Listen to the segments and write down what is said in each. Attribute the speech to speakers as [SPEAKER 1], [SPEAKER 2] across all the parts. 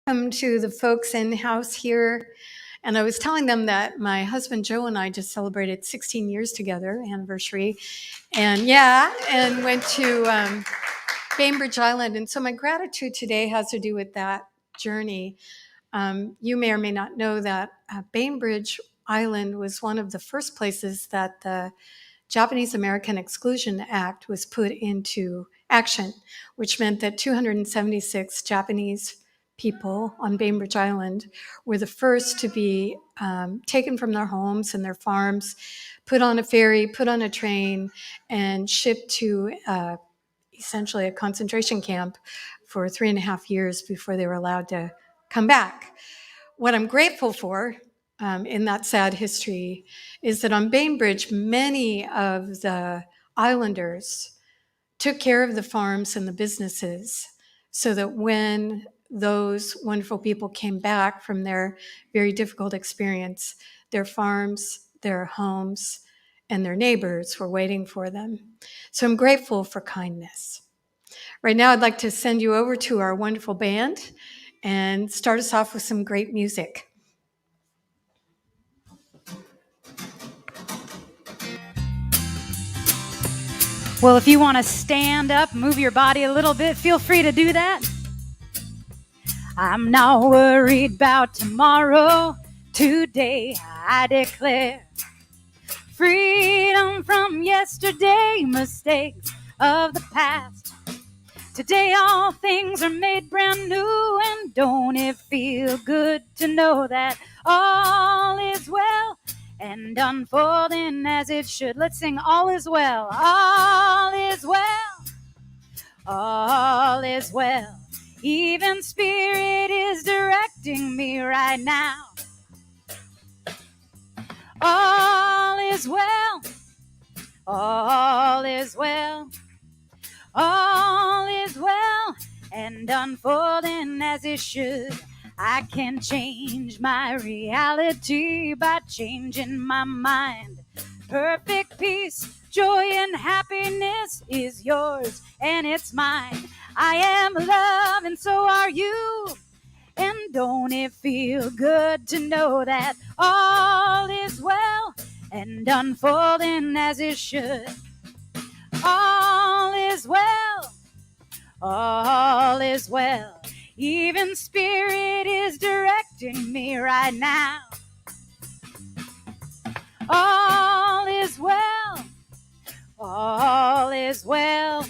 [SPEAKER 1] To the folks in house here. And I was telling them that my husband Joe and I just celebrated 16 years together, anniversary. And went to Bainbridge Island. And so my gratitude today has to do with that journey. You may or may not know that Bainbridge Island was one of the first places that the Japanese American Exclusion Act was put into action, which meant that 276 Japanese people on Bainbridge Island were the first to be taken from their homes and their farms, put on a ferry, put on a train, and shipped to essentially a concentration camp for 3.5 years before they were allowed to come back. What I'm grateful for in that sad history is that on Bainbridge, many of the islanders took care of the farms and the businesses so that when those wonderful people came back from their very difficult experience, their farms, their homes, and their neighbors were waiting for them. So I'm grateful for kindness. Right now, I'd like to send you over to our wonderful band and start us off with some great music.
[SPEAKER 2] Well, if you want to stand up, move your body a little bit, feel free to do that. I'm not worried about tomorrow. Today I declare freedom from yesterday, mistakes of the past. Today all things are made brand new, and don't it feel good to know that all is well and unfolding as it should. Let's sing all is well, all is well, all is well. Even Spirit is directing me right now. All is well, all is well, all is well and unfolding as it should. I can change my reality by changing my mind. Perfect peace, joy, and happiness is yours and it's mine. I am love and so are you. And don't it feel good to know that all is well and unfolding as it should. All is well, all is well. Even Spirit is directing me right now. All is well, all is well,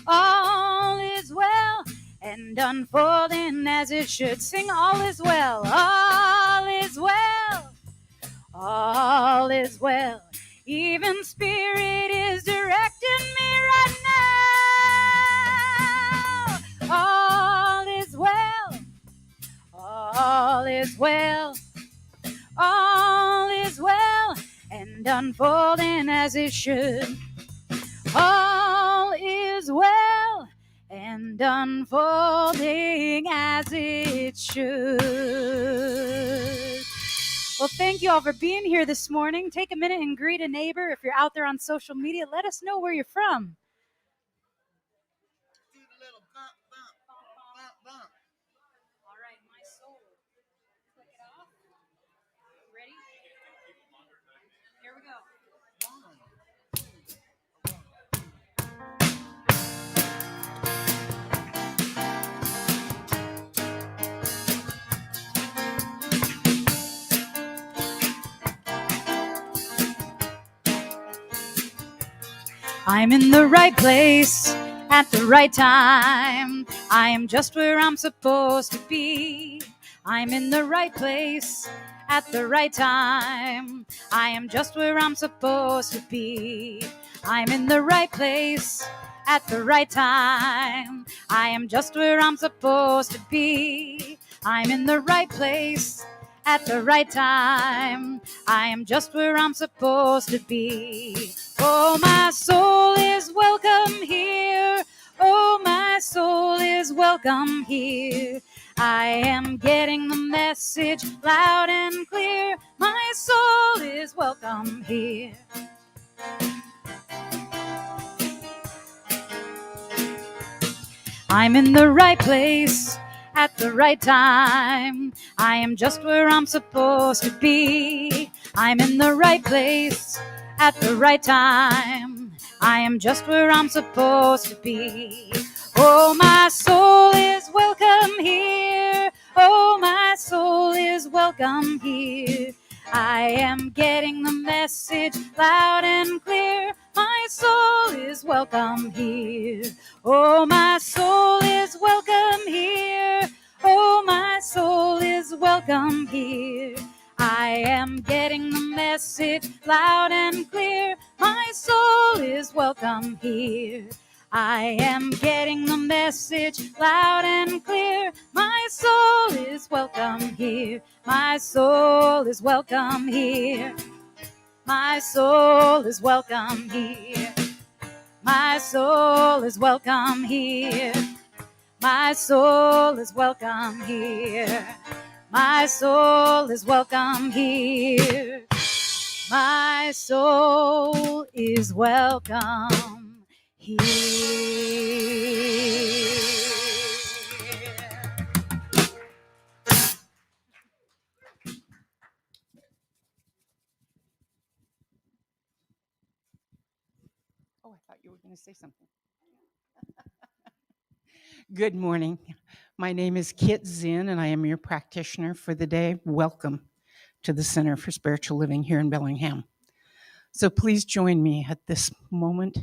[SPEAKER 2] all is well and unfolding as it should. Sing all is well, all is well, all is well. Even Spirit is directing me right now. All is well, all is well, all is well and unfolding as it should. All is well and unfolding as it should. Well, thank you all for being here this morning. Take a minute and greet a neighbor. If you're out there on social media, let us know where you're from.
[SPEAKER 3] Do the little bump, bump, bump, bump.
[SPEAKER 2] All right, my soul. Click it off. Ready? Here we go. I'm in the right place at the right time. I am just where I'm supposed to be. I'm in the right place at the right time. I am just where I'm supposed to be. I'm in the right place at the right time. I am just where I'm supposed to be. I'm in the right place at the right time. I am just where I'm supposed to be. Oh, my soul is welcome here. Oh, my soul is welcome here. I am getting the message loud and clear. My soul is welcome here. I'm in the right place at the right time. I am just where I'm supposed to be. I'm in the right place at the right time. I am just where I'm supposed to be. Oh, my soul is welcome here. Oh, my soul is welcome here. I am getting the message loud and clear. My soul is welcome here. Oh, my soul is welcome here. Oh, my soul is welcome here. I am getting the message loud and clear. My soul is welcome here. I am getting the message loud and clear. My soul is welcome here. My soul is welcome here. My soul is welcome here. My soul is welcome here. My soul is welcome here. My soul is welcome here. My soul is welcome here.
[SPEAKER 4] Oh, I thought you were going to say something. Good morning. My name is Kit Zinn, and I am your practitioner for the day. Welcome to the Center for Spiritual Living here in Bellingham. So please join me at this moment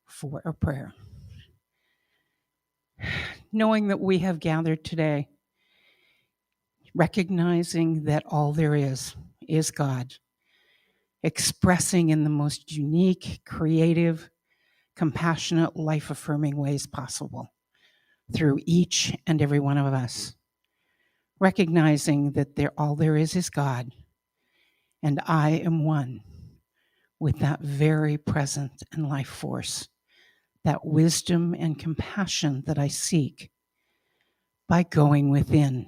[SPEAKER 4] for a prayer. Knowing that we have gathered today, recognizing that all there is God, expressing in the most unique, creative, compassionate, life-affirming ways possible through each and every one of us. Recognizing that all there is God, and I am one with that very present and life force, that wisdom and compassion that I seek by going within,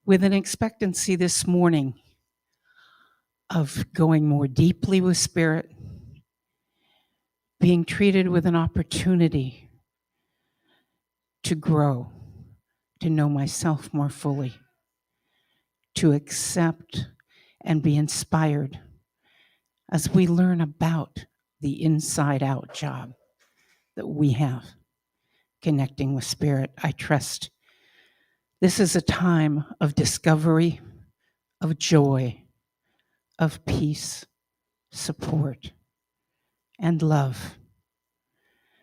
[SPEAKER 4] with an expectancy this morning of going more deeply with Spirit, being treated with an opportunity to grow, to know myself more fully, to accept and be inspired as we learn about the inside out job that we have connecting with Spirit. I trust this is a time of discovery, of joy, of peace, support, and love.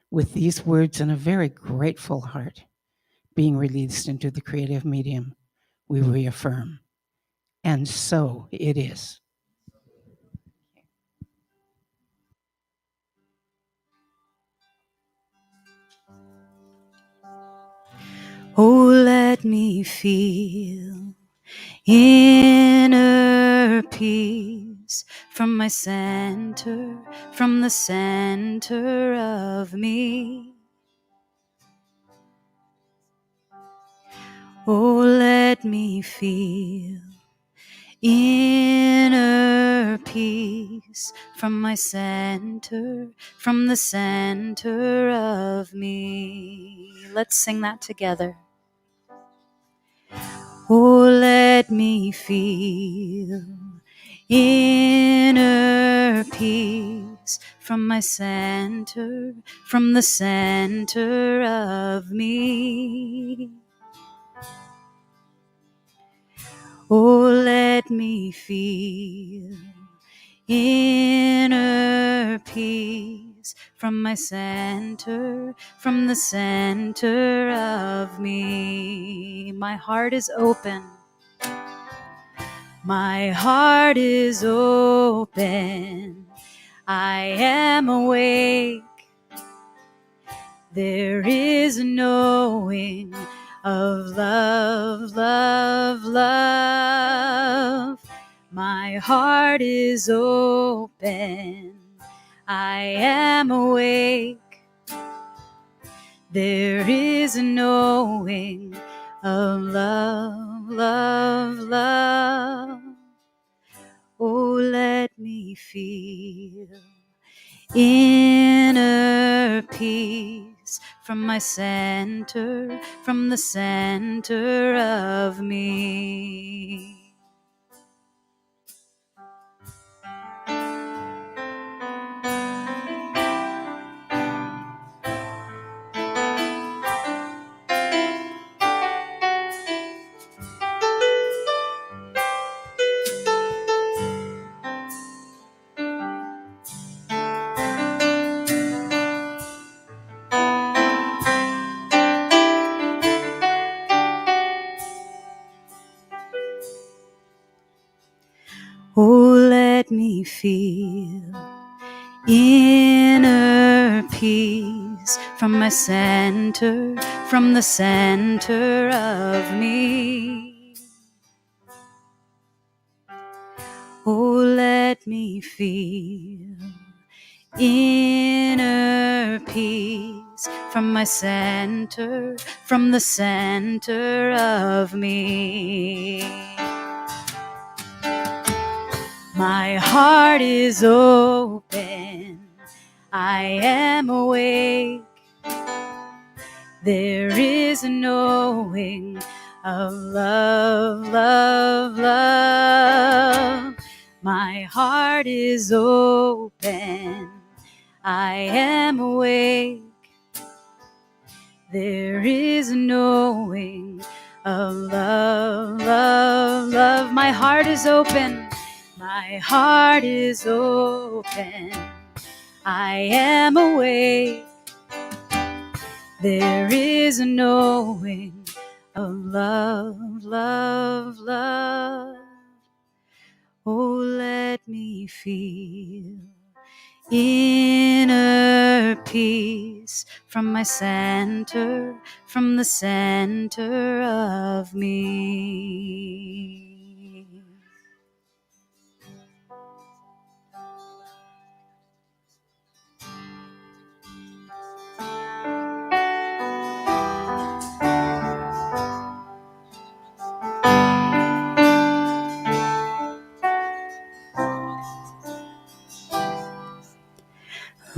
[SPEAKER 4] With these words and a very grateful heart being released into the creative medium, we reaffirm. And so it is.
[SPEAKER 2] Oh, let me feel inner peace from my center, from the center of me. Oh, let me feel inner peace from my center, from the center of me. Let's sing that together. Oh, let me feel inner peace from my center, from the center of me. Oh, let me feel inner peace from my center, from the center of me. My heart is open. My heart is open. I am awake. There is a knowing of love, love, love. My heart is open. I am awake. There is a knowing of love, love, love. Oh, let me feel inner inner peace from my center, from the center of me. Oh, let me feel inner peace from my center, from the center of me. Oh, let me feel inner peace from my center, from the center of me. My heart is open, I am awake. There is a knowing of love, love, love. My heart is open, I am awake. There is a knowing of love, love, love. My heart is open, my heart is open, I am awake. There is a knowing of love, love, love. Oh, let me feel inner peace from my center, from the center of me.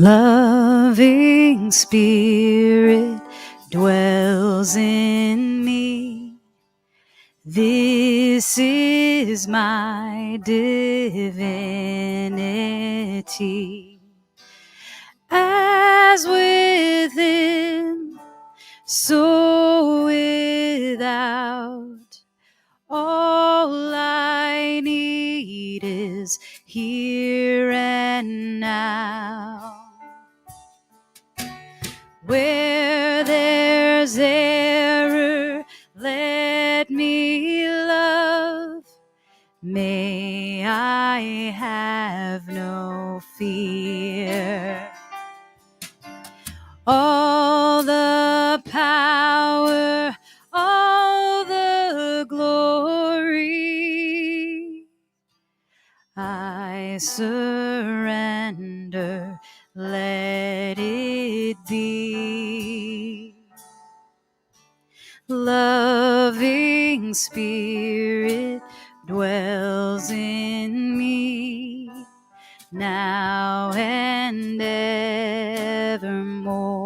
[SPEAKER 2] Loving Spirit dwells in me. This is my divinity. As within, so without. All I need is here and now. Where there's error, let me love. May I have no fear. All the power, all the glory, I surrender, let it be. Loving Spirit dwells in me, now and evermore.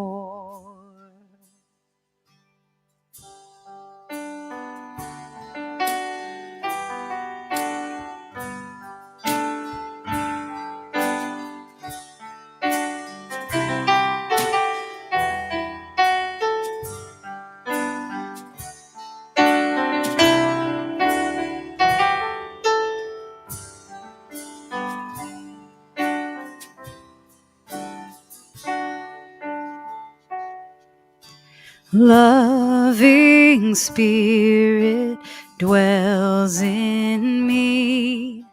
[SPEAKER 2] Loving Spirit dwells in me.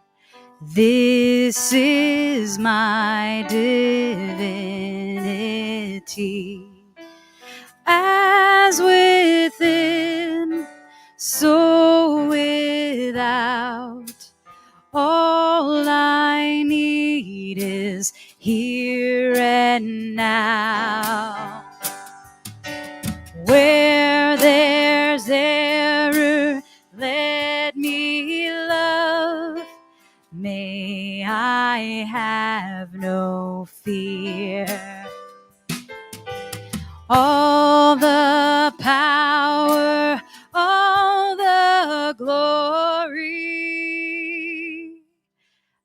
[SPEAKER 2] This is my divinity. As within, so without. All I need is here and now. Where there's error, let me love. May I have no fear. all the power, all the glory.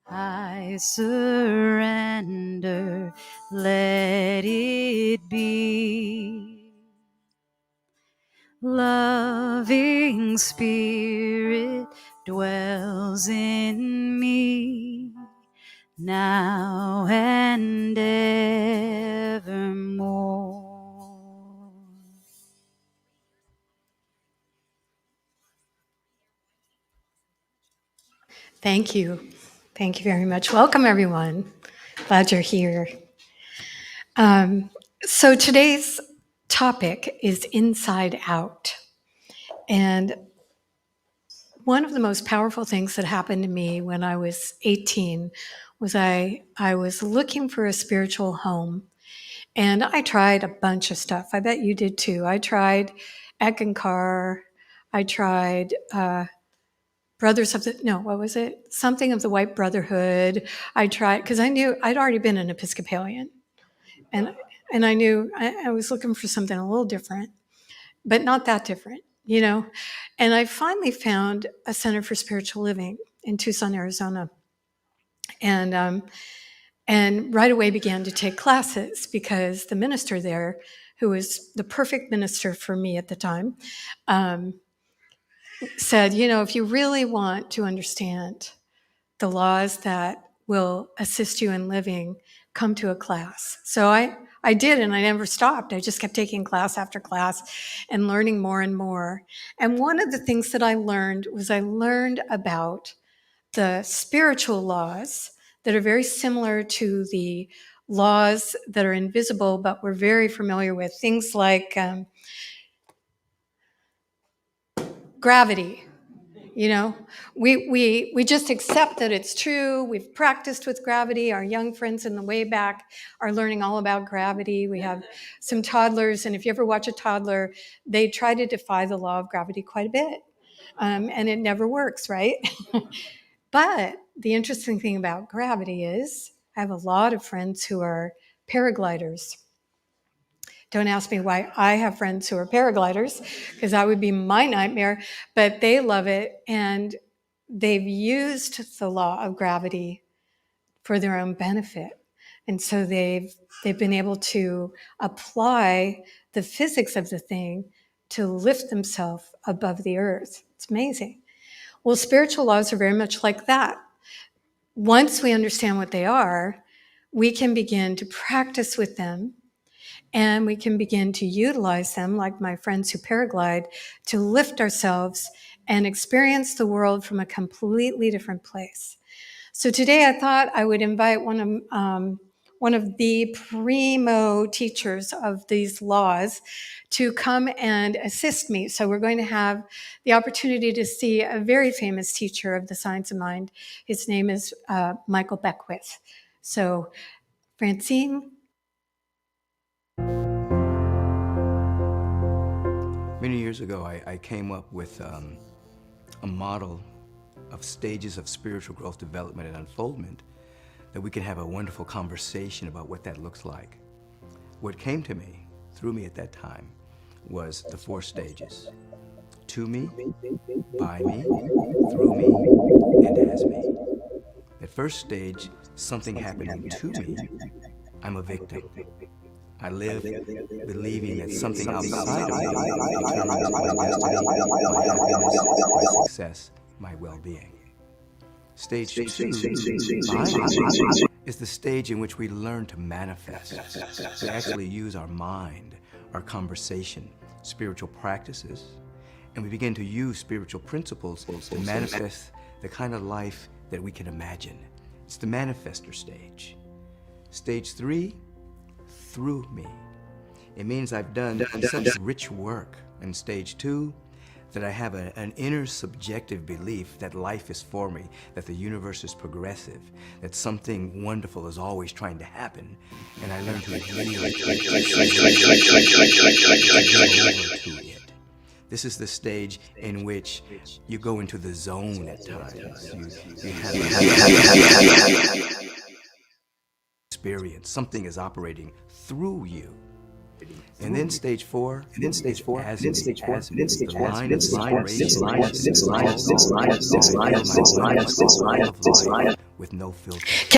[SPEAKER 2] I surrender, let it be. Loving Spirit dwells in me now and evermore.
[SPEAKER 1] Thank you. Thank you very much. Welcome, everyone. Glad you're here. So today's topic is inside out. And one of the most powerful things that happened to me when I was 18 was I was looking for a spiritual home. And I tried a bunch of stuff. I bet you did too. I tried Eckankar. I tried Brothers of the, no, what was it? Something of the White Brotherhood. I tried, because I knew I'd already been an Episcopalian. And I knew I was looking for something a little different, but not that different, you know? And I finally found a Center for Spiritual Living in Tucson, Arizona. And right away began to take classes because the minister there, who was the perfect minister for me at the time, said, you know, if you really want to understand the laws that will assist you in living, come to a class. So I did, and I never stopped. I just kept taking class after class and learning more and more. And one of the things that I learned was I learned about the spiritual laws that are very similar to the laws that are invisible, but we're very familiar with. Things like gravity. You know, we just accept that it's true. We've practiced with gravity. Our young friends in the way back are learning all about gravity. We have some toddlers, and if you ever watch a toddler, they try to defy the law of gravity quite a bit, and it never works, right? But the interesting thing about gravity is I have a lot of friends who are paragliders. Don't ask me why I have friends who are paragliders, because that would be my nightmare, but they love it. And they've used the law of gravity for their own benefit. And so they've been able to apply the physics of the thing to lift themselves above the earth. It's amazing. Well, spiritual laws are very much like that. Once we understand what they are, we can begin to practice with them, and we can begin to utilize them, like my friends who paraglide, to lift ourselves and experience the world from a completely different place. So today I thought I would invite one of the primo teachers of these laws to come and assist me. So we're going to have the opportunity to see a very famous teacher of the science of mind. His name is Michael Beckwith. So Francine.
[SPEAKER 5] Many years ago, I came up with a model of stages of spiritual growth, development, and unfoldment that we can have a wonderful conversation about what that looks like. What came to me, through me at that time, was the 4 stages. To me, by me, through me, and as me. At first stage, something happening to me, I'm a victim. I live believing that something outside of me determines my destiny, my happiness, my success, my well-being. Stage 2, is the stage in which we learn to manifest. We actually use our mind, our conversation, spiritual practices, and we begin to use spiritual principles to manifest the kind of life that we can imagine. It's the manifester stage. Stage 3, through me. It means I've done such rich work in stage 2 that I have an inner subjective belief that life is for me, that the universe is progressive, that something wonderful is always trying to happen, and I learn to adhere to it. This is the stage in which you go into the zone at times. You have experience. Something is operating through you. And then stage four is Asebedo, the line of inspiration that I feel my wonderful well of life with no filter.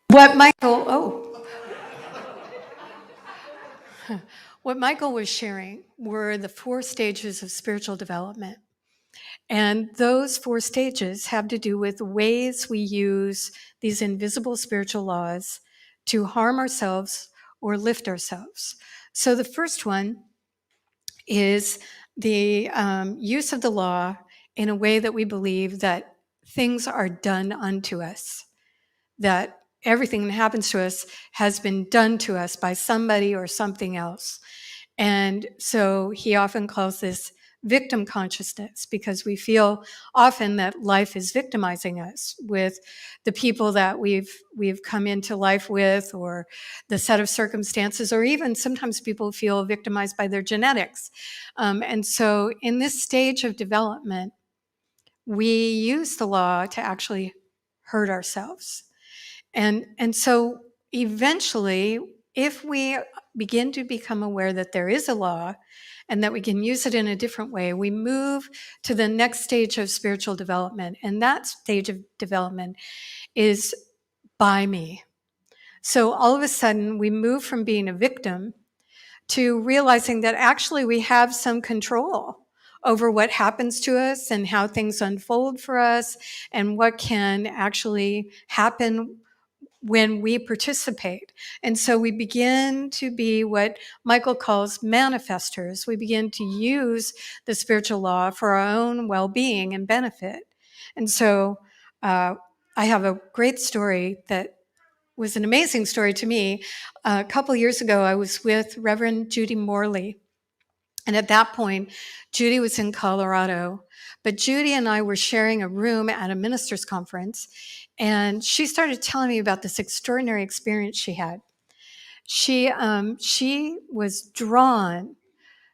[SPEAKER 1] What Michael, what Michael was sharing were the 4 stages of spiritual development. And those 4 stages have to do with ways we use these invisible spiritual laws to harm ourselves or lift ourselves. So the first one is the use of the law in a way that we believe that things are done unto us, that everything that happens to us has been done to us by somebody or something else. And so he often calls this victim consciousness, because we feel often that life is victimizing us with the people that we've come into life with, or the set of circumstances, or even sometimes people feel victimized by their genetics. And so in this stage of development, we use the law to actually hurt ourselves. And so eventually, if we begin to become aware that there is a law and that we can use it in a different way, we move to the next stage of spiritual development. And that stage of development is by me. So all of a sudden, we move from being a victim to realizing that actually we have some control over what happens to us and how things unfold for us, and what can actually happen when we participate. And so we begin to be what Michael calls manifestors. We begin to use the spiritual law for our own well-being and benefit. And so I have a great story that was an amazing story to me. A couple years ago, I was with Reverend Judy Morley. And at that point, Judy was in Colorado, but Judy and I were sharing a room at a ministers' conference, and she started telling me about this extraordinary experience she had. She was drawn,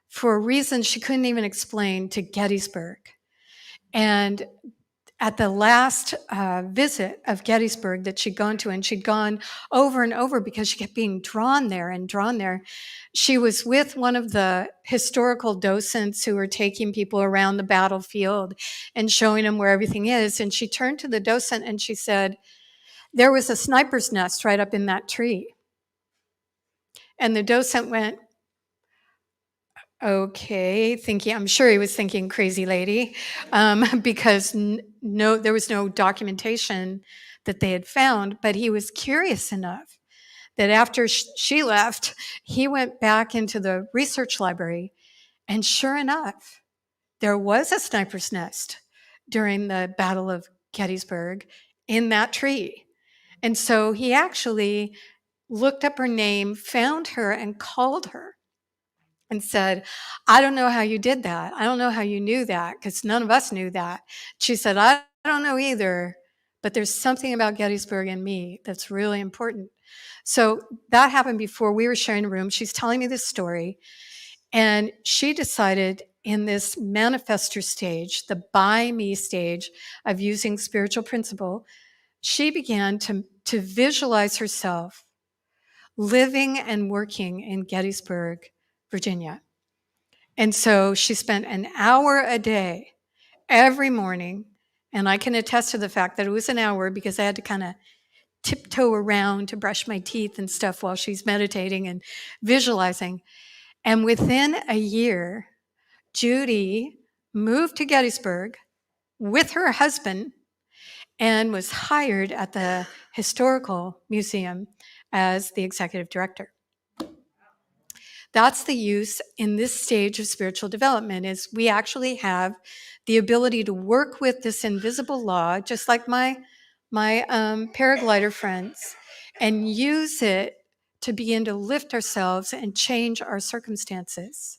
[SPEAKER 1] for a reason she couldn't even explain, to Gettysburg. And at the last visit of Gettysburg that she'd gone to, and she'd gone over and over because she kept being drawn there and drawn there, she was with one of the historical docents who were taking people around the battlefield and showing them where everything is. And she turned to the docent and she said, "There was a sniper's nest right up in that tree." And the docent went, "Okay," thinking, I'm sure he was thinking, "Crazy lady," because there was no documentation that they had found. But he was curious enough that after she left, he went back into the research library, and sure enough, there was a sniper's nest during the Battle of Gettysburg in that tree. And so he actually looked up her name, found her, and called her and said, "I don't know how you did that. I don't know how you knew that, because none of us knew that." She said, "I don't know either, but there's something about Gettysburg and me that's really important." So that happened before we were sharing a room. She's telling me this story, and she decided in this manifestor stage, the by me stage of using spiritual principle, she began to visualize herself living and working in Gettysburg, Virginia. And so she spent an hour a day every morning. And I can attest to the fact that it was an hour, because I had to kind of tiptoe around to brush my teeth and stuff while she's meditating and visualizing. And within a year, Judy moved to Gettysburg with her husband and was hired at the Historical Museum as the executive director. That's the use in this stage of spiritual development, is we actually have the ability to work with this invisible law, just like my paraglider friends, and use it to begin to lift ourselves and change our circumstances.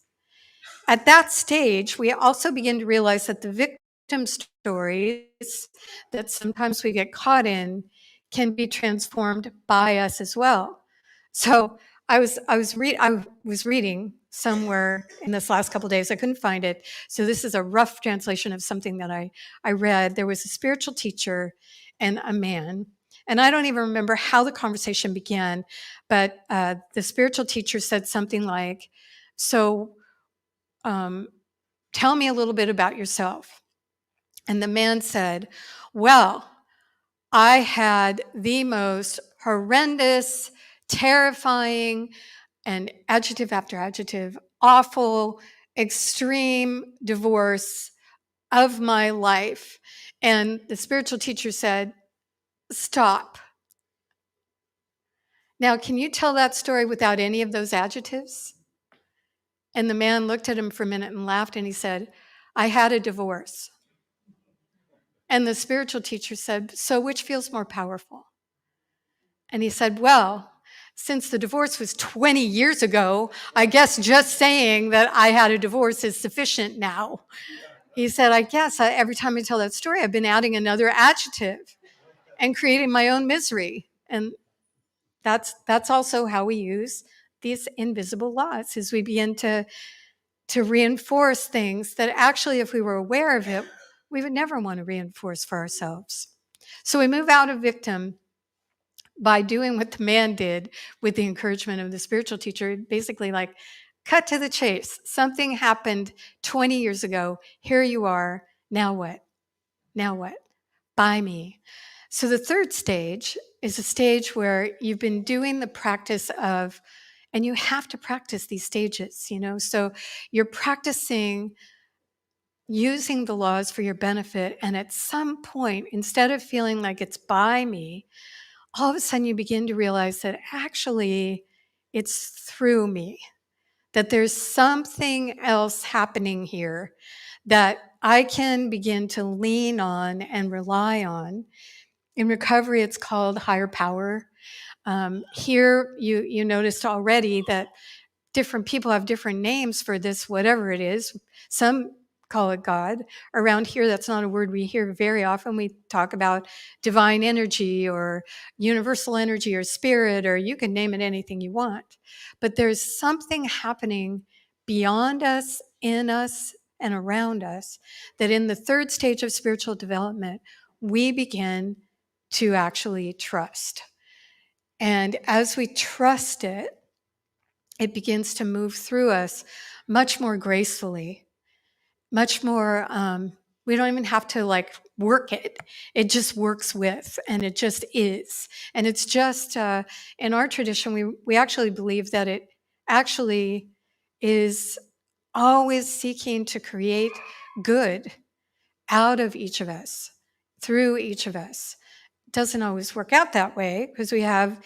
[SPEAKER 1] At that stage, we also begin to realize that the victim stories that sometimes we get caught in can be transformed by us as well. So I was reading somewhere in this last couple of days. I couldn't find it. So this is a rough translation of something that I read. There was a spiritual teacher and a man. And I don't even remember how the conversation began, but the spiritual teacher said something like, so tell me a little bit about yourself. And the man said, well, I had the most horrendous, terrifying, and adjective after adjective, awful, extreme divorce of my life. And the spiritual teacher said, stop. Now, can you tell that story without any of those adjectives? And the man looked at him for a minute and laughed, and he said, I had a divorce. And the spiritual teacher said, so which feels more powerful? And he said, well, since the divorce was 20 years ago, I guess just saying that I had a divorce is sufficient now. He said, I guess every time I tell that story, I've been adding another adjective and creating my own misery. And that's also how we use these invisible laws, is we begin to reinforce things that actually, if we were aware of it, we would never want to reinforce for ourselves. So we move out of victim by doing what the man did with the encouragement of the spiritual teacher, basically like, cut to the chase. Something happened 20 years ago. Here you are. Now what? Now what? By me. So the third stage is a stage where you've been doing the practice of, and you have to practice these stages, so you're practicing using the laws for your benefit. And at some point, instead of feeling like it's by me, all of a sudden you begin to realize that actually it's through me, that there's something else happening here that I can begin to lean on and rely on. In recovery, it's called higher power. Here, you noticed already that different people have different names for this, whatever it is. Some call it God. Around here, that's not a word we hear very often. We talk about divine energy or universal energy or spirit, or you can name it anything you want. But there's something happening beyond us, in us, and around us that in the third stage of spiritual development, we begin to actually trust. And as we trust it, it begins to move through us much more gracefully, much more, we don't even have to work it. It just works with, and it just is. And it's just, in our tradition, we actually believe that it actually is always seeking to create good out of each of us, through each of us. It doesn't always work out that way because we have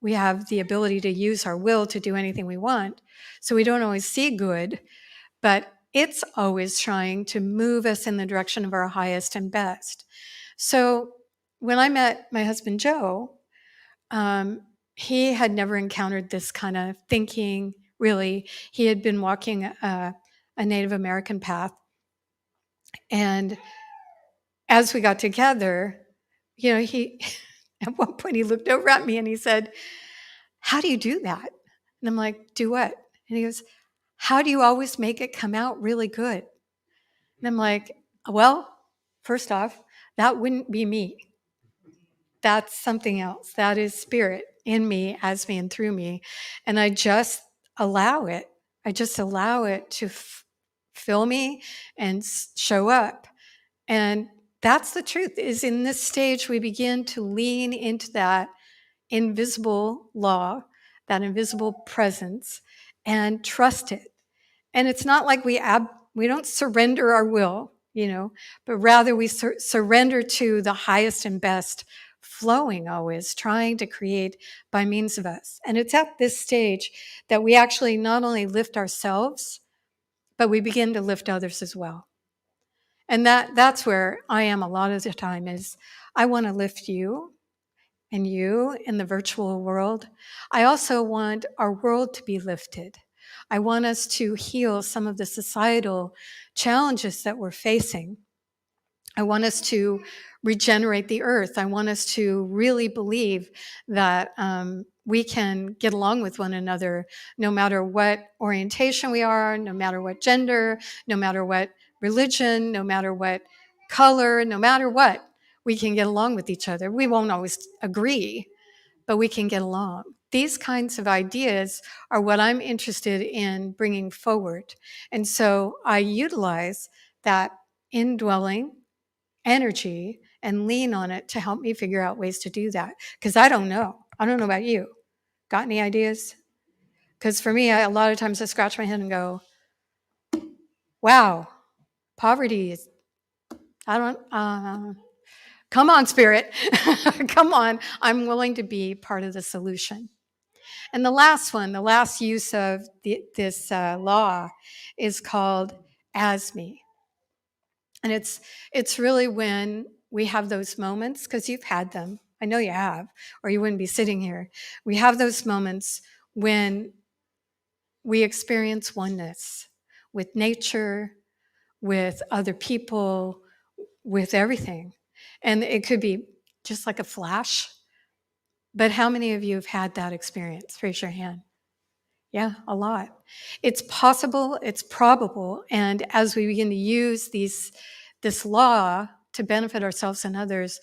[SPEAKER 1] the ability to use our will to do anything we want. So we don't always see good, but it's always trying to move us in the direction of our highest and best. So when I met my husband, Joe, he had never encountered this kind of thinking, really. He had been walking a Native American path. And as we got together, he at one point he looked over at me and he said, how do you do that? And I'm like, do what? And he goes, how do you always make it come out really good? And I'm like, well, first off, that wouldn't be me. That's something else. That is spirit in me, as me, and through me. And I just allow it. I just allow it to fill me and show up. And that's the truth, is in this stage, we begin to lean into that invisible law, that invisible presence, and trust it. And it's not like we don't surrender our will, but rather we surrender to the highest and best flowing, always trying to create by means of us. And it's at this stage that we actually not only lift ourselves, but we begin to lift others as well. And that's where I am a lot of the time, is I want to lift you and you in the virtual world. I also want our world to be lifted. I want us to heal some of the societal challenges that we're facing. I want us to regenerate the earth. I want us to really believe that we can get along with one another no matter what orientation we are, no matter what gender, no matter what religion, no matter what color, no matter what, we can get along with each other. We won't always agree, but we can get along. These kinds of ideas are what I'm interested in bringing forward. And so I utilize that indwelling energy and lean on it to help me figure out ways to do that. Because I don't know. I don't know about you. Got any ideas? Because for me, a lot of times I scratch my head and go, wow, poverty is, I don't, come on, spirit. Come on. I'm willing to be part of the solution. And the last one, the last use of this law is called as me. And it's really when we have those moments, because you've had them. I know you have, or you wouldn't be sitting here. We have those moments when we experience oneness with nature, with other people, with everything. And it could be just like a flash. But how many of you have had that experience? Raise your hand. Yeah, a lot. It's possible, it's probable, and as we begin to use this law to benefit ourselves and others,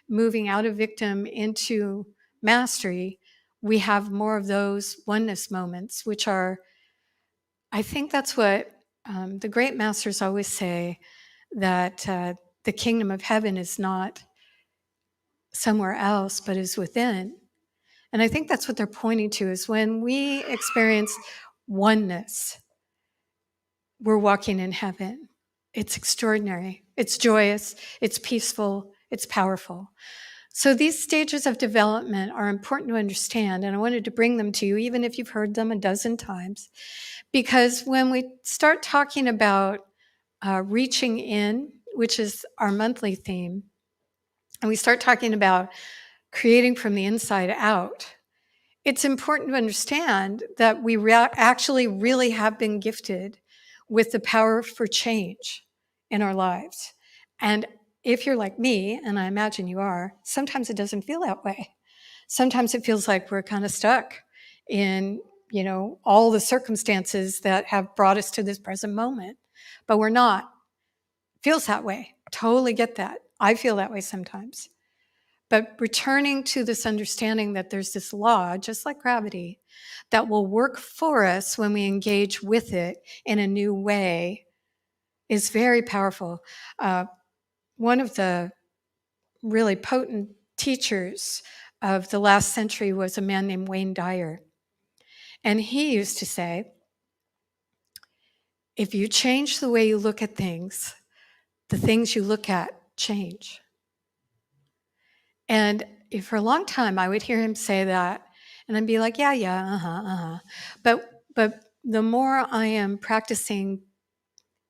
[SPEAKER 1] moving out of victim into mastery, we have more of those oneness moments, which are, I think that's what the great masters always say, that the kingdom of heaven is not somewhere else, but is within. And I think that's what they're pointing to, is when we experience oneness, we're walking in heaven. It's extraordinary. It's joyous. It's peaceful. It's powerful. So these stages of development are important to understand, and I wanted to bring them to you, even if you've heard them a dozen times, because when we start talking about reaching in, which is our monthly theme, and we start talking about creating from the inside out, it's important to understand that we actually really have been gifted with the power for change in our lives. And if you're like me, and I imagine you are, sometimes it doesn't feel that way. Sometimes it feels like we're kind of stuck in, all the circumstances that have brought us to this present moment, but we're not. Feels that way. Totally get that. I feel that way sometimes. But returning to this understanding that there's this law, just like gravity, that will work for us when we engage with it in a new way is very powerful. One of the really potent teachers of the last century was a man named Wayne Dyer. And he used to say, if you change the way you look at things, the things you look at change. And for a long time, I would hear him say that, and I'd be like, yeah, But the more I am practicing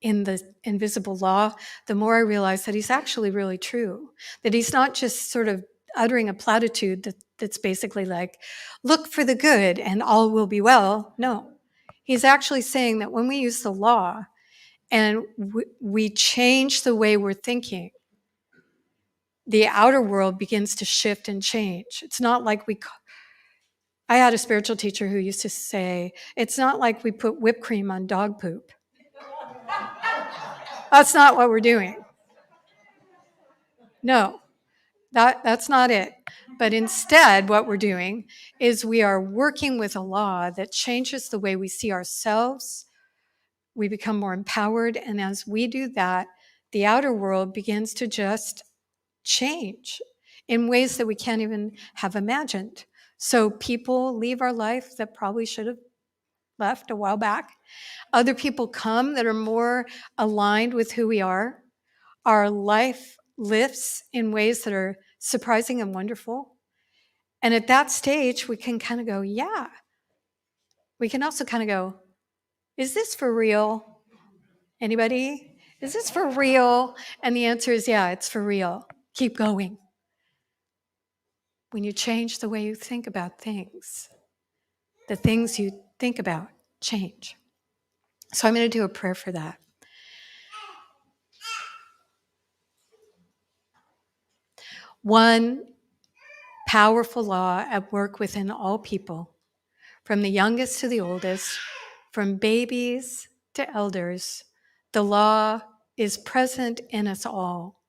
[SPEAKER 1] in the invisible law, the more I realize that he's actually really true. That he's not just sort of uttering a platitude that's basically like, look for the good and all will be well. No, he's actually saying that when we use the law and we change the way we're thinking, the outer world begins to shift and change. It's not like I had a spiritual teacher who used to say, it's not like we put whipped cream on dog poop. That's not what we're doing. No, that's not it. But instead, what we're doing is we are working with a law that changes the way we see ourselves. We become more empowered. And as we do that, the outer world begins to just change in ways that we can't even have imagined. So people leave our life that probably should have left a while back. Other people come that are more aligned with who we are. Our life lifts in ways that are surprising and wonderful. And at that stage, we can kind of go, yeah. We can also kind of go, is this for real? Anybody? Is this for real? And the answer is, yeah, it's for real. Keep going. When you change the way you think about things, the things you think about change. So I'm going to do a prayer for that. One powerful law at work within all people, from the youngest to the oldest, from babies to elders. The law is present in us all.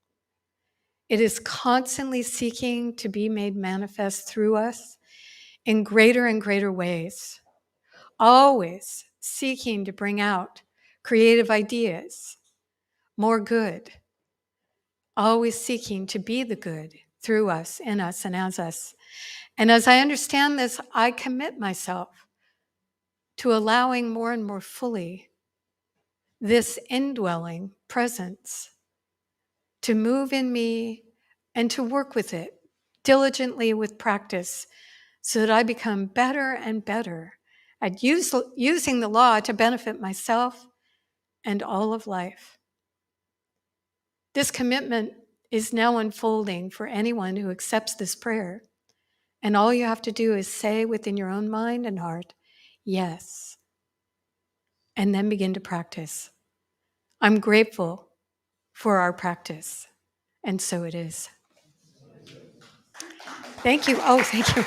[SPEAKER 1] It is constantly seeking to be made manifest through us in greater and greater ways, always seeking to bring out creative ideas, more good, always seeking to be the good through us, in us, and as us. And as I understand this, I commit myself to allowing more and more fully this indwelling presence to move in me and to work with it diligently with practice so that I become better and better at using the law to benefit myself and all of life. This commitment is now unfolding for anyone who accepts this prayer. And all you have to do is say within your own mind and heart, yes, and then begin to practice. I'm grateful for our practice, and so it is. Thank you. Oh, thank you.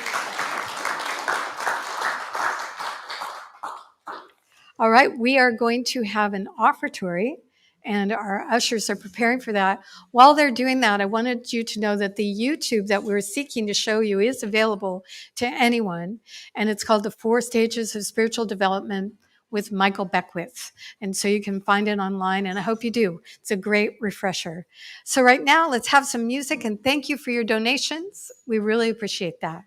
[SPEAKER 1] All right, we are going to have an offertory, and our ushers are preparing for that. While they're doing that, I wanted you to know that the YouTube that we're seeking to show you is available to anyone, and it's called The 4 Stages of Spiritual Development with Michael Beckwith. And so you can find it online, and I hope you do. It's a great refresher. So right now, let's have some music, and thank you for your donations. We really appreciate that.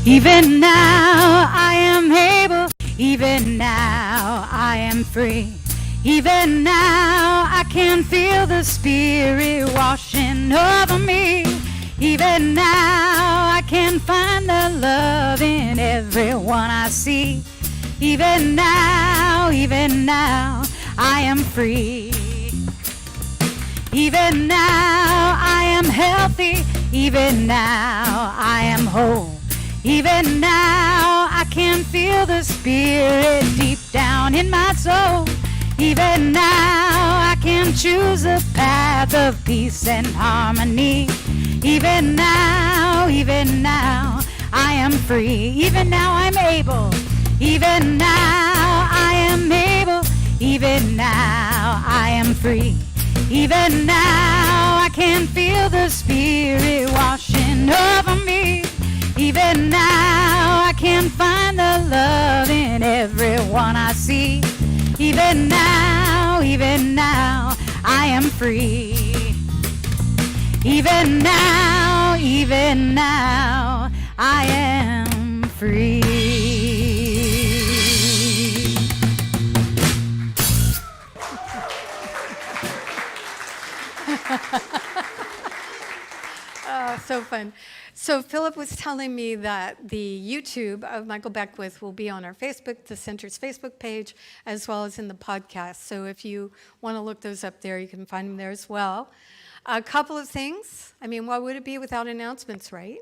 [SPEAKER 2] Even now I am able, even now I am free. Even now I can feel the Spirit washing over me. Even now I can find the love in everyone I see. Even now I am free. Even now I am healthy. Even now I am whole. Even now I can feel the Spirit deep down in my soul. Even now I can choose a path of peace and harmony. Even now I am free. Even now I'm able. Even now I am able. Even now I am free. Even now I can feel the Spirit washing over me. Even now I can find the love in everyone I see. Even now I am free. Even now I am free.
[SPEAKER 1] Oh, so fun. So Philip was telling me that the YouTube of Michael Beckwith will be on our Facebook, the Center's Facebook page, as well as in the podcast. So if you want to look those up there, you can find them there as well. A couple of things. I mean, what would it be without announcements, right?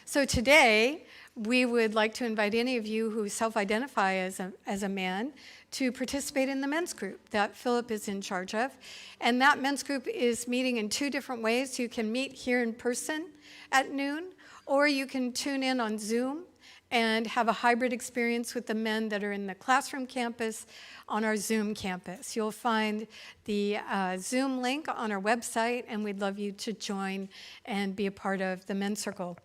[SPEAKER 1] So today, we would like to invite any of you who self-identify as a man to participate in the men's group that Philip is in charge of. And that men's group is meeting in 2 different ways. You can meet here in person at noon, or you can tune in on Zoom and have a hybrid experience with the men that are in the classroom campus on our Zoom campus. You'll find the Zoom link on our website, and we'd love you to join and be a part of the men's circle.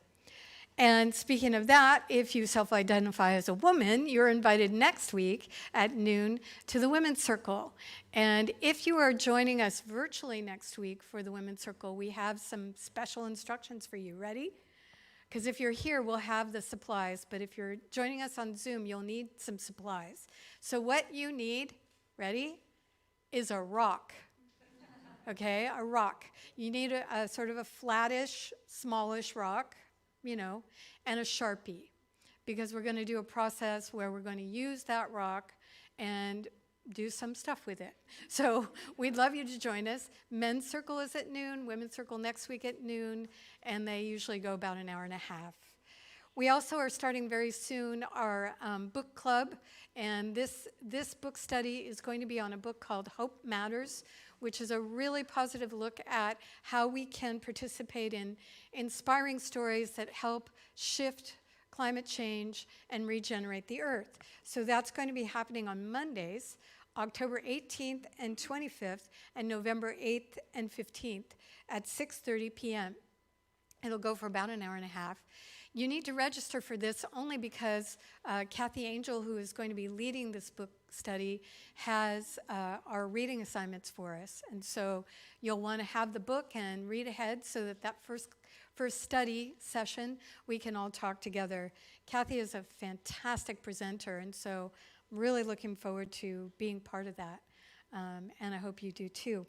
[SPEAKER 1] And speaking of that, if you self-identify as a woman, you're invited next week at noon to the Women's Circle. And if you are joining us virtually next week for the Women's Circle, we have some special instructions for you. Ready? Because if you're here, we'll have the supplies. But if you're joining us on Zoom, you'll need some supplies. So what you need, ready, is a rock. Okay, a rock. You need a sort of a flattish, smallish rock, and a Sharpie, because we're going to do a process where we're going to use that rock and do some stuff with it. So we'd love you to join us. Men's Circle is at noon, Women's Circle next week at noon, and they usually go about an hour and a half. We also are starting very soon our book club, and this book study is going to be on a book called Hope Matters, which is a really positive look at how we can participate in inspiring stories that help shift climate change and regenerate the earth. So that's going to be happening on Mondays, October 18th and 25th, and November 8th and 15th at 6:30 p.m. It'll go for about an hour and a half. You need to register for this only because Kathy Angel, who is going to be leading this book study, has our reading assignments for us. And so you'll want to have the book and read ahead so that first study session, we can all talk together. Kathy is a fantastic presenter, and so I'm really looking forward to being part of that. And I hope you do too.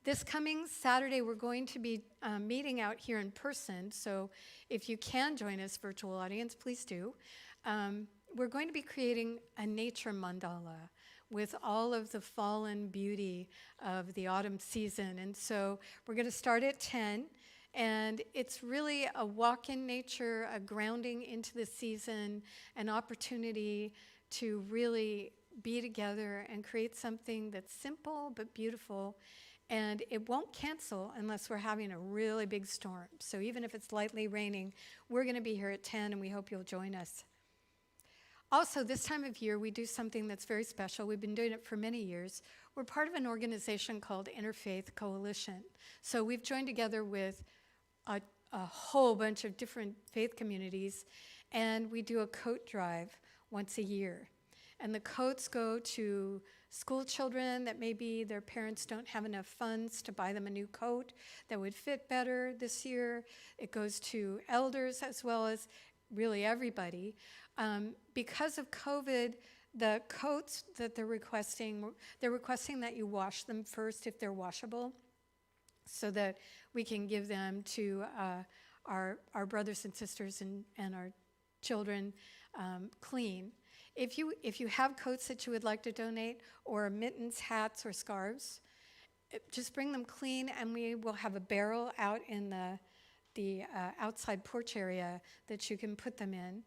[SPEAKER 1] This coming Saturday, we're going to be meeting out here in person, so if you can join us, virtual audience, please do. We're going to be creating a nature mandala with all of the fallen beauty of the autumn season. And so we're going to start at 10, and it's really a walk in nature, a grounding into the season, an opportunity to really be together and create something that's simple but beautiful. And it won't cancel unless we're having a really big storm. So even if it's lightly raining, we're going to be here at 10, and we hope you'll join us. Also, this time of year, we do something that's very special. We've been doing it for many years. We're part of an organization called Interfaith Coalition. So we've joined together with a whole bunch of different faith communities, and we do a coat drive once a year. And the coats go to school children that maybe their parents don't have enough funds to buy them a new coat that would fit better this year. It goes to elders as well as really everybody. Because of COVID, the coats that they're requesting that you wash them first if they're washable, so that we can give them to our brothers and sisters and our children clean. If you have coats that you would like to donate, or mittens, hats, or scarves, just bring them clean, and we will have a barrel out in the outside porch area that you can put them in.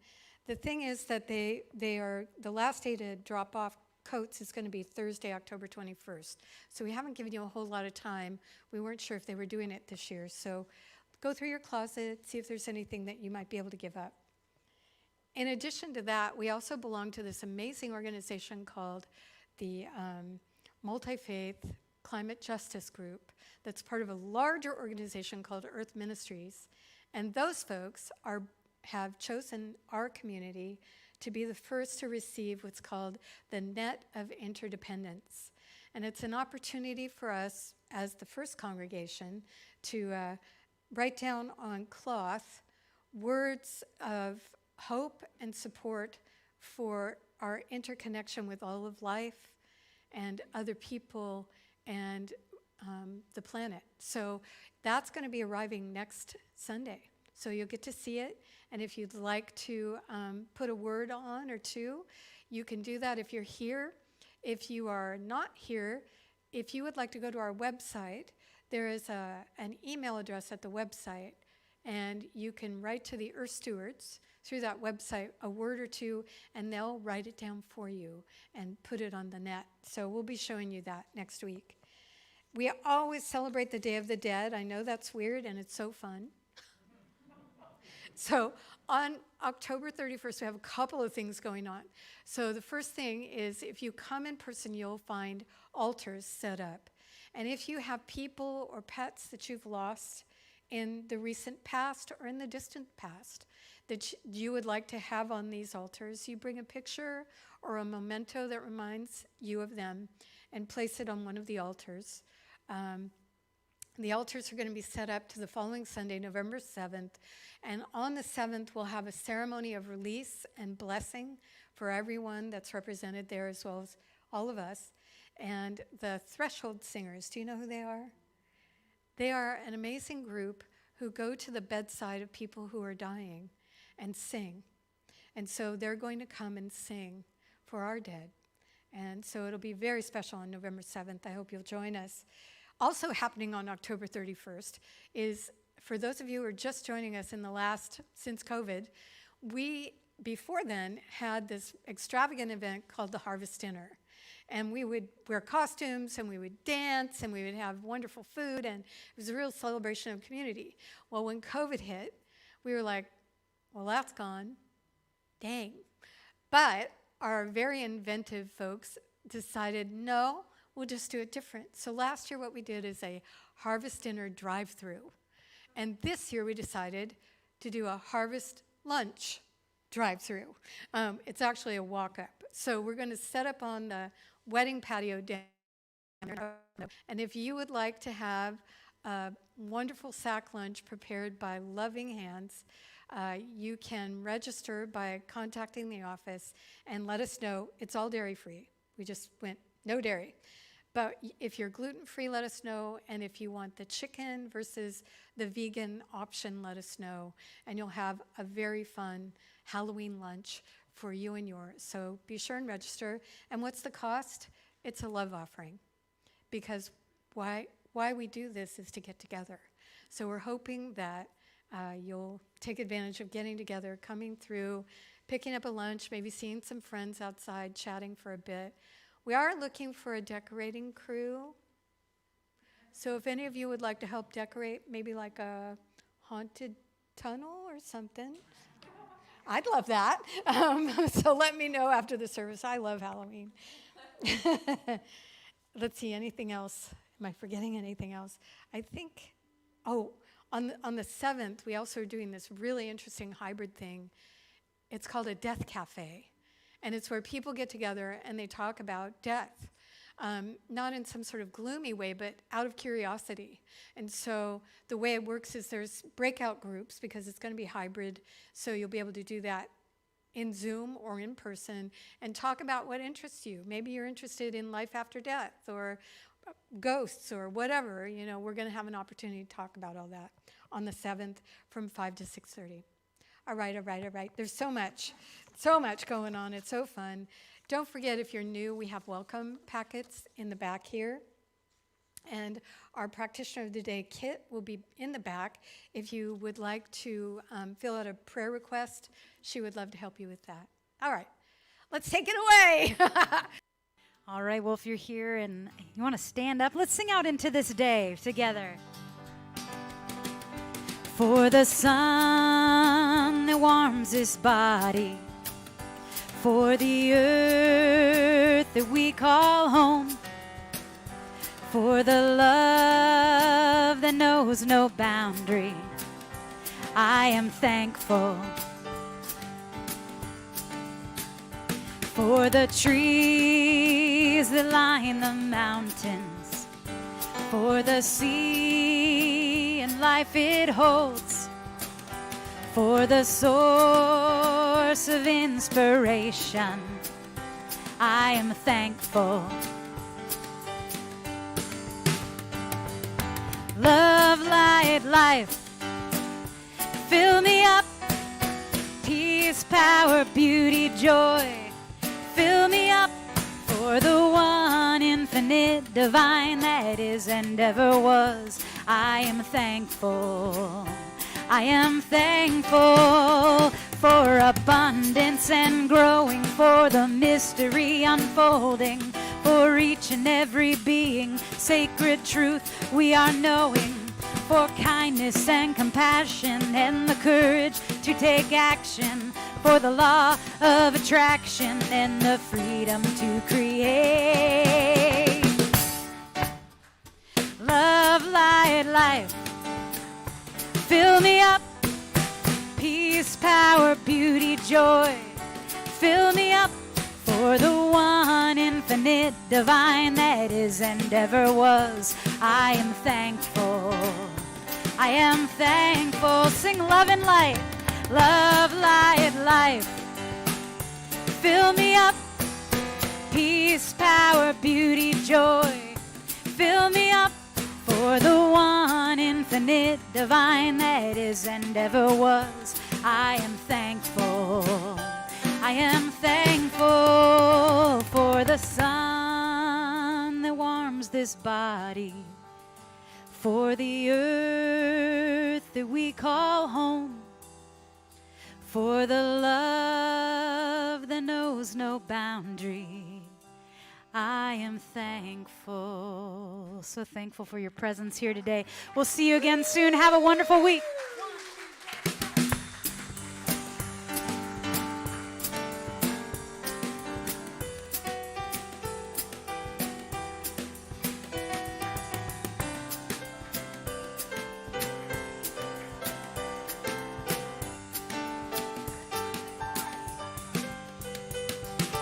[SPEAKER 1] The thing is that they are, the last day to drop off coats is going to be Thursday, October 21st. So we haven't given you a whole lot of time. We weren't sure if they were doing it this year. So go through your closet, see if there's anything that you might be able to give up. In addition to that, we also belong to this amazing organization called the Multi-Faith Climate Justice Group that's part of a larger organization called Earth Ministries. And those folks have chosen our community to be the first to receive what's called the Net of Interdependence. And it's an opportunity for us as the first congregation to write down on cloth words of hope and support for our interconnection with all of life and other people and the planet. So that's going to be arriving next Sunday. So you'll get to see it. And if you'd like to put a word on or two, you can do that if you're here. If you are not here, if you would like to go to our website, there is an email address at the website, and you can write to the Earth Stewards through that website a word or two, and they'll write it down for you and put it on the net. So we'll be showing you that next week. We always celebrate the Day of the Dead. I know that's weird, and it's so fun. So on October 31st, we have a couple of things going on. So the first thing is, if you come in person, you'll find altars set up. And if you have people or pets that you've lost in the recent past or in the distant past that you would like to have on these altars, you bring a picture or a memento that reminds you of them and place it on one of the altars. The altars are going to be set up to the following Sunday, November 7th. And on the 7th, we'll have a ceremony of release and blessing for everyone that's represented there, as well as all of us. And the Threshold Singers, do you know who they are? They are an amazing group who go to the bedside of people who are dying and sing. And so they're going to come and sing for our dead. And so it'll be very special on November 7th. I hope you'll join us. Also happening on October 31st is, for those of you who are just joining us since COVID, we, before then, had this extravagant event called the Harvest Dinner. And we would wear costumes, and we would dance, and we would have wonderful food, and it was a real celebration of community. Well, when COVID hit, we were like, well, that's gone. Dang. But our very inventive folks decided, no, we'll just do it different. So last year what we did is a harvest dinner drive-through. And this year we decided to do a harvest lunch drive-through. It's actually a walk-up. So we're going to set up on the wedding patio down there. And if you would like to have a wonderful sack lunch prepared by loving hands, you can register by contacting the office and let us know. It's all dairy-free. We just went no dairy. But if you're gluten-free, let us know. And if you want the chicken versus the vegan option, let us know. And you'll have a very fun Halloween lunch for you and yours. So be sure and register. And what's the cost? It's a love offering. Because why we do this is to get together. So we're hoping that you'll take advantage of getting together, coming through, picking up a lunch, maybe seeing some friends outside, chatting for a bit. We are looking for a decorating crew. So if any of you would like to help decorate, maybe like a haunted tunnel or something, I'd love that. So let me know after the service. I love Halloween. Let's see, anything else? Am I forgetting anything else? I think, on the 7th, we also are doing this really interesting hybrid thing. It's called a death cafe. And it's where people get together and they talk about death. Not in some sort of gloomy way, but out of curiosity. And so the way it works is there's breakout groups, because it's going to be hybrid, so you'll be able to do that in Zoom or in person and talk about what interests you. Maybe you're interested in life after death or ghosts or whatever. You know, we're going to have an opportunity to talk about all that on the 7th from 5 to 6:30. All right. There's so much going on. It's so fun. Don't forget, if you're new, we have welcome packets in the back here. And our Practitioner of the Day kit will be in the back. If you would like to fill out a prayer request, she would love to help you with that. All right, let's take it away.
[SPEAKER 2] All right, well, if you're here and you want to stand up, let's sing out into this day together. For the sun that warms this body, for the earth that we call home, for the love that knows no boundary, I am thankful. For the trees that line the mountains, for the sea and life it holds, for the source of inspiration, I am thankful. Love, light, life, fill me up. Peace, power, beauty, joy, fill me up. For the one infinite, divine that is and ever was, I am thankful. I am thankful for abundance and growing, for the mystery unfolding, for each and every being, sacred truth we are knowing, for kindness and compassion and the courage to take action, for the law of attraction and the freedom to create. Love, light, life, fill me up. Peace, power, beauty, joy, fill me up. For the one infinite, divine that is and ever was, I am thankful. I am thankful. Sing love and light. Love, light, life, fill me up. Peace, power, beauty, joy, fill me up. For the one infinite, divine that is and ever was, I am thankful. I am thankful for the sun that warms this body, for the earth that we call home, for the love that knows no boundary, I am thankful. So thankful for your presence here today. We'll see you again soon. Have a wonderful week.